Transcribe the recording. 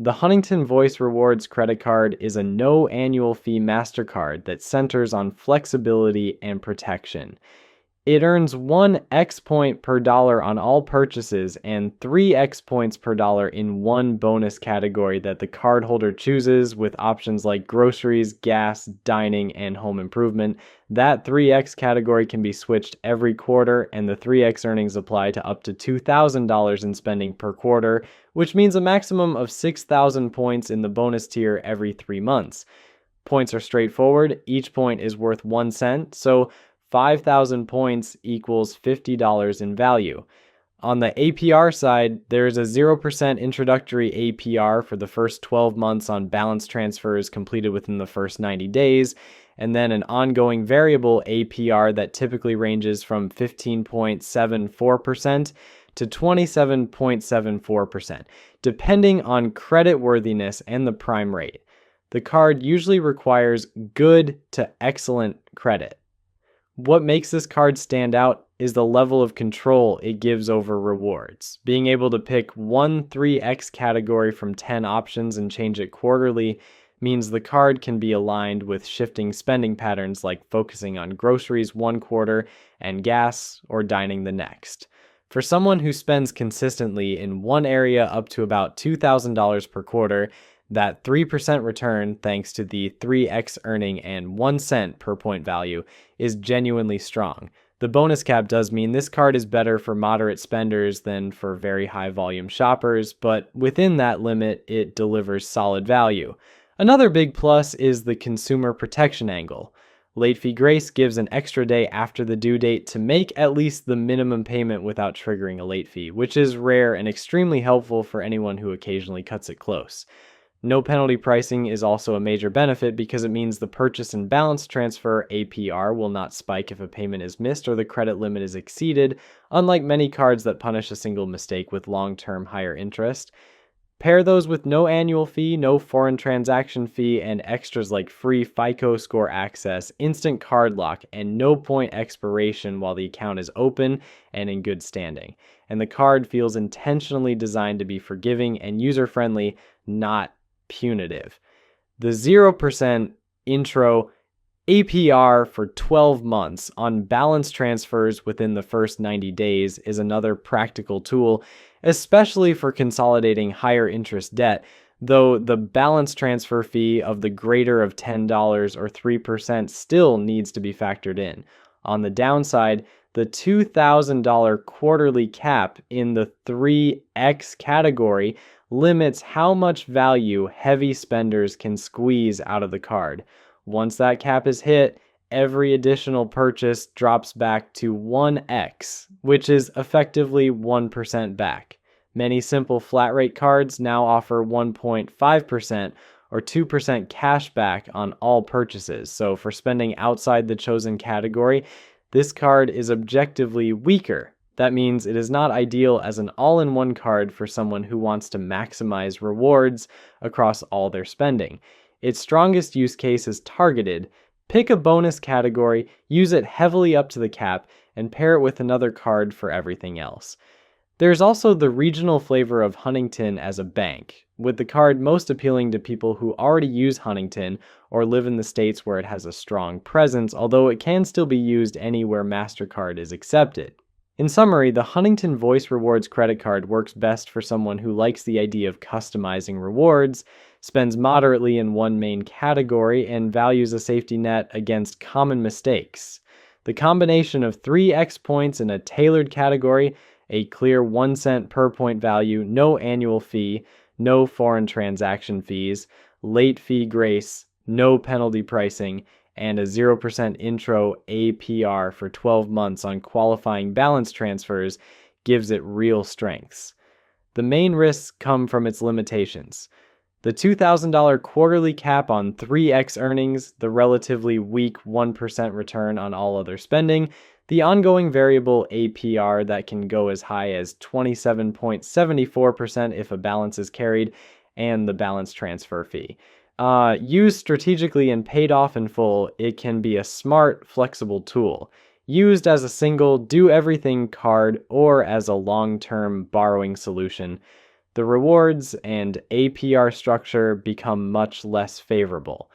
The Huntington Voice Rewards credit card is a no annual fee Mastercard that centers on flexibility and protection. It earns 1x point per dollar on all purchases and 3x points per dollar in one bonus category that the cardholder chooses, with options like groceries, gas, dining, and home improvement. That 3x category can be switched every quarter, and the 3x earnings apply to up to $2,000 in spending per quarter, which means a maximum of 6,000 points in the bonus tier every 3 months. Points are straightforward. Each point is worth 1 cent, so 5,000 points equals $50 in value. On the APR side, there is a 0% introductory APR for the first 12 months on balance transfers completed within the first 90 days, and then an ongoing variable APR that typically ranges from 15.74% to 27.74%, depending on creditworthiness and the prime rate. The card usually requires good to excellent credit. What makes this card stand out is the level of control it gives over rewards. Being able to pick one 3x category from 10 options and change it quarterly means the card can be aligned with shifting spending patterns, like focusing on groceries one quarter and gas or dining the next. For someone who spends consistently in one area up to about $2,000 per quarter, that 3% return, thanks to the 3x earning and 1 cent per point value, is genuinely strong. The bonus cap does mean this card is better for moderate spenders than for very high volume shoppers, but within that limit, it delivers solid value. Another big plus is the consumer protection angle. Late fee grace gives an extra day after the due date to make at least the minimum payment without triggering a late fee, which is rare and extremely helpful for anyone who occasionally cuts it close. No penalty pricing is also a major benefit because it means the purchase and balance transfer APR will not spike if a payment is missed or the credit limit is exceeded, unlike many cards that punish a single mistake with long-term higher interest. Pair those with no annual fee, no foreign transaction fee, and extras like free FICO score access, instant card lock, and no point expiration while the account is open and in good standing. And the card feels intentionally designed to be forgiving and user-friendly, not punitive. The 0% intro APR for 12 months on balance transfers within the first 90 days is another practical tool, especially for consolidating higher interest debt, though the balance transfer fee of the greater of $10 or 3% still needs to be factored in. On the downside, the $2,000 quarterly cap in the 3x category limits how much value heavy spenders can squeeze out of the card. Once that cap is hit, every additional purchase drops back to 1x, which is effectively 1% back. Many simple flat rate cards now offer 1.5% or 2% cash back on all purchases, so for spending outside the chosen category, this card is objectively weaker. That means it is not ideal as an all-in-one card for someone who wants to maximize rewards across all their spending. Its strongest use case is targeted. Pick a bonus category, use it heavily up to the cap, and pair it with another card for everything else. There's also the regional flavor of Huntington as a bank, with the card most appealing to people who already use Huntington or live in the states where it has a strong presence, although it can still be used anywhere Mastercard is accepted. In summary, the Huntington Voice Rewards credit card works best for someone who likes the idea of customizing rewards, spends moderately in one main category, and values a safety net against common mistakes. The combination of 3x points in a tailored category, a clear 1 cent per point value, no annual fee, no foreign transaction fees, late fee grace, no penalty pricing, and a 0% intro APR for 12 months on qualifying balance transfers gives it real strengths. The main risks come from its limitations. The $2,000 quarterly cap on 3x earnings, the relatively weak 1% return on all other spending, the ongoing variable APR that can go as high as 27.74% if a balance is carried, and the balance transfer fee. Used strategically and paid off in full, it can be a smart, flexible tool. Used as a single do-everything card or as a long-term borrowing solution, The rewards and APR structure become much less favorable.